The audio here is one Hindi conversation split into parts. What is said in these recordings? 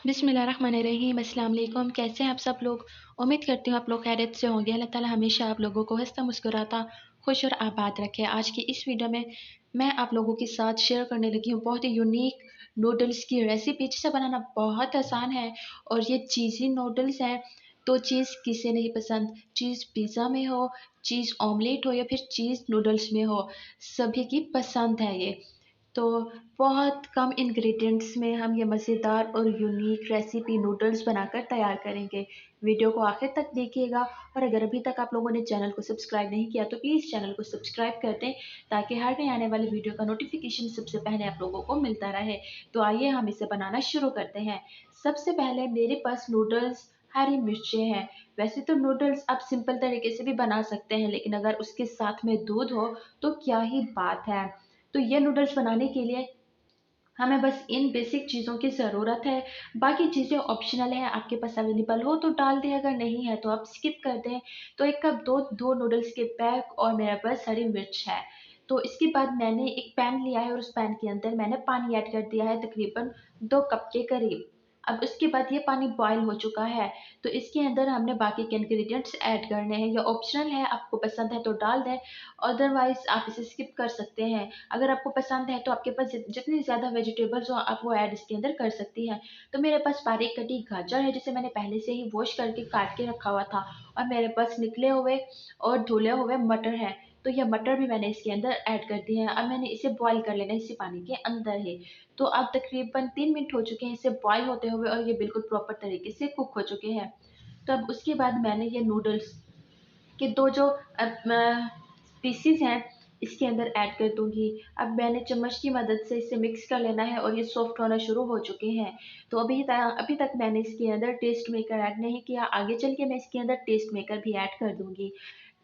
बिस्मिल्लाहिर्रहमानिर्रहीम। अस्सलाम वालेकुम। कैसे हैं आप सब लोग? उम्मीद करती हूँ आप लोग खैरियत से होंगे। अल्लाह ताला हमेशा आप लोगों को हंसता मुस्कुराता खुश और आबाद रखे। आज की इस वीडियो में मैं आप लोगों के साथ शेयर करने लगी हूँ बहुत ही यूनिक नूडल्स की रेसिपी, जिसे बनाना बहुत आसान है और ये चीज़ी नूडल्स हैं। तो चीज़ किसे नहीं पसंद? चीज़ पिज़्ज़ा में हो, चीज़ ऑमलेट हो या फिर चीज़ नूडल्स में हो, सभी की पसंद है ये। तो बहुत कम इंग्रेडिएंट्स में हम ये मज़ेदार और यूनिक रेसिपी नूडल्स बनाकर तैयार करेंगे। वीडियो को आखिर तक देखिएगा और अगर अभी तक आप लोगों ने चैनल को सब्सक्राइब नहीं किया तो प्लीज़ चैनल को सब्सक्राइब कर दें, ताकि हर नई आने वाली वीडियो का नोटिफिकेशन सबसे पहले आप लोगों को मिलता रहे। तो आइए हम इसे बनाना शुरू करते हैं। सबसे पहले मेरे पास नूडल्स, हरी मिर्चें हैं। वैसे तो नूडल्स आप सिंपल तरीके से भी बना सकते हैं, लेकिन अगर उसके साथ में दूध हो तो क्या ही बात है। तो ये नूडल्स बनाने के लिए हमें बस इन बेसिक चीज़ों की ज़रूरत है। बाकी चीज़ें ऑप्शनल है, आपके पास अवेलेबल हो तो डाल दें, अगर नहीं है तो आप स्किप कर दें। तो 1 कप दो नूडल्स के पैक और मेरे पास हरी मिर्च है। तो इसके बाद मैंने एक पैन लिया है और उस पैन के अंदर मैंने पानी ऐड कर दिया है, तकरीबन 2 कप के करीब। अब उसके बाद ये पानी बॉयल हो चुका है, तो इसके अंदर हमने बाकी के इंग्रेडिएंट्स ऐड करने हैं। ये ऑप्शनल है, आपको पसंद है तो डाल दें, अदरवाइज़ आप इसे स्किप कर सकते हैं। अगर आपको पसंद है तो आपके पास जितनी ज़्यादा वेजिटेबल्स हो आप वो ऐड इसके अंदर कर सकती हैं। तो मेरे पास बारीक कटी गाजर है, जिसे मैंने पहले से ही वॉश करके काट के रखा हुआ था, और मेरे पास निकले हुए और धुले हुए मटर हैं। तो ये मटर भी मैंने इसके अंदर ऐड कर दिए हैं। अब मैंने इसे बॉयल कर लेना है इसी पानी के अंदर ही। तो अब तकरीबन 3 मिनट हो चुके हैं इसे बॉयल होते हुए, और ये बिल्कुल प्रॉपर तरीके से कुक हो चुके हैं। तो अब उसके बाद मैंने ये नूडल्स के 2 जो पीसेस हैं इसके अंदर ऐड कर दूँगी। अब मैंने चम्मच की मदद से इसे मिक्स कर लेना है और ये सॉफ्ट होना शुरू हो चुके हैं। तो अभी तक मैंने इसके अंदर टेस्ट मेकर ऐड नहीं किया, आगे चल के मैं इसके अंदर टेस्ट मेकर भी ऐड कर दूँगी।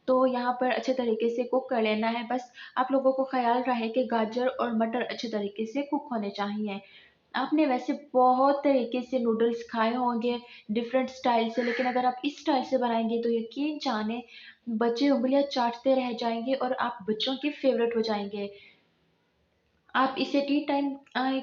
तो यहाँ पर अच्छे तरीके से कुक कर लेना है। बस आप लोगों को ख़्याल रहे कि गाजर और मटर अच्छे तरीके से कुक होने चाहिए। आपने वैसे बहुत तरीके से नूडल्स खाए होंगे डिफरेंट स्टाइल से, लेकिन अगर आप इस स्टाइल से बनाएँगे तो यकीन जाने बच्चे उँगलियाँ चाटते रह जाएँगे और आप बच्चों के फ़ेवरेट हो जाएँगे। आप इसे टी टाइम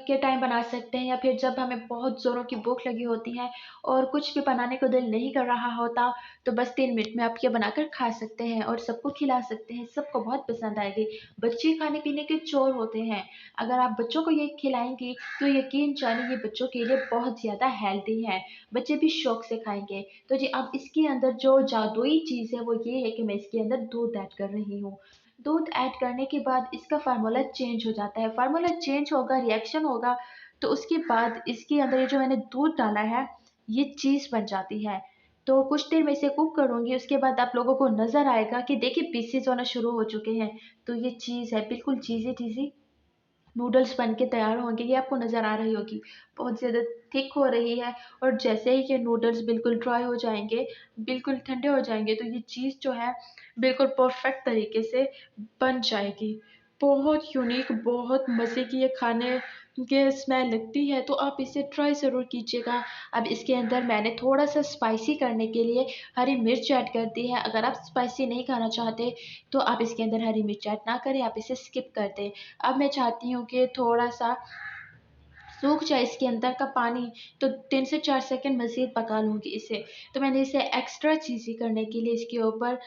के टाइम बना सकते हैं, या फिर जब हमें बहुत ज़ोरों की भूख लगी होती है और कुछ भी बनाने को दिल नहीं कर रहा होता, तो बस 3 मिनट में आप ये बनाकर खा सकते हैं और सबको खिला सकते हैं, सबको बहुत पसंद आएगी। बच्चे खाने-पीने के चोर होते हैं, अगर आप बच्चों को ये खिलाएँगी तो यकीन जानिए ये बच्चों के लिए बहुत ज़्यादा हेल्दी है, बच्चे भी शौक से खाएँगे। तो जी अब इसके अंदर जो जादुई चीज़ है वो ये है कि मैं इसके अंदर दूध ऐड कर रही हूँ। दूध ऐड करने के बाद इसका फ़ॉर्मूला चेंज हो जाता है। फ़ॉर्मूला चेंज होगा, रिएक्शन होगा, तो उसके बाद इसके अंदर ये जो मैंने दूध डाला है, ये चीज़ बन जाती है। तो कुछ देर मैं इसे कुक करूँगी, उसके बाद आप लोगों को नज़र आएगा कि देखिए पीसेज़ होना शुरू हो चुके हैं। तो ये चीज़ है, बिल्कुल चीज़ी-चीज़ी नूडल्स बन के तैयार होंगे, ये आपको नज़र आ रही होगी। बहुत ज़्यादा थिक हो रही है, और जैसे ही ये नूडल्स बिल्कुल ड्राई हो जाएँगे, बिल्कुल ठंडे हो जाएँगे, तो ये चीज़ जो है बिल्कुल परफ़ेक्ट तरीके से बन जाएगी। बहुत यूनिक, बहुत मज़े की ये खाने के स्मेल लगती है, तो आप इसे ट्राई ज़रूर कीजिएगा। अब इसके अंदर मैंने थोड़ा-सा स्पाइसी करने के लिए हरी मिर्च ऐड कर दी है। अगर आप स्पाइसी नहीं खाना चाहते, तो आप इसके अंदर हरी मिर्च ऐड ना करें, आप इसे स्किप कर दें। अब मैं चाहती हूँ कि थोड़ा-सा सूख जाए इसके अंदर का पानी, तो 3 से 4 सेकंड मज़ीद पका लूँगी इसे। तो मैंने इसे एक्स्ट्रा चीज़ी करने के लिए इसके ऊपर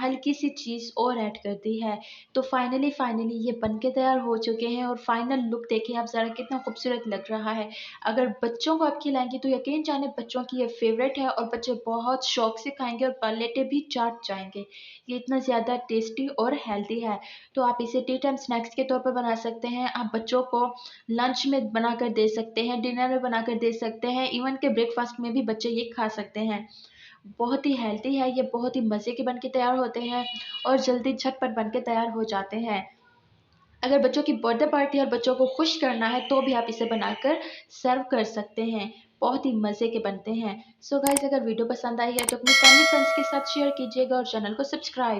हल्की-सी चीज़ और ऐड कर दी है। तो फाइनली ये बन के तैयार हो चुके हैं, और फाइनल लुक देखिए आप ज़रा कितना खूबसूरत लग रहा है। अगर बच्चों को आप खिलाएँगी तो यकीन जानिए बच्चों की ये फ़ेवरेट है, और बच्चे बहुत शौक से खाएँगे और पलेटें भी चाट जाएँगे। ये इतना ज़्यादा टेस्टी और हेल्दी है। तो आप इसे टी टाइम स्नैक्स के तौर पर बना सकते हैं। आप बच्चों को लंच में बनाकर दे सकते हैं, डिनर में बनाकर दे सकते हैं, इवन कि ब्रेकफ़ास्ट में भी बच्चे ये खा सकते हैं। बहुत ही हेल्दी है ये, बहुत ही मज़े के बन के तैयार होते हैं और जल्दी झटपट बन के तैयार हो जाते हैं। अगर बच्चों की बर्थडे पार्टी और बच्चों को खुश करना है तो भी आप इसे बनाकर सर्व कर सकते हैं। बहुत ही मज़े के बनते हैं। सो गाइज़, अगर वीडियो पसंद आई है तो अपनी फैमिली फ्रेंड्स के साथ शेयर कीजिएगा और चैनल को सब्सक्राइब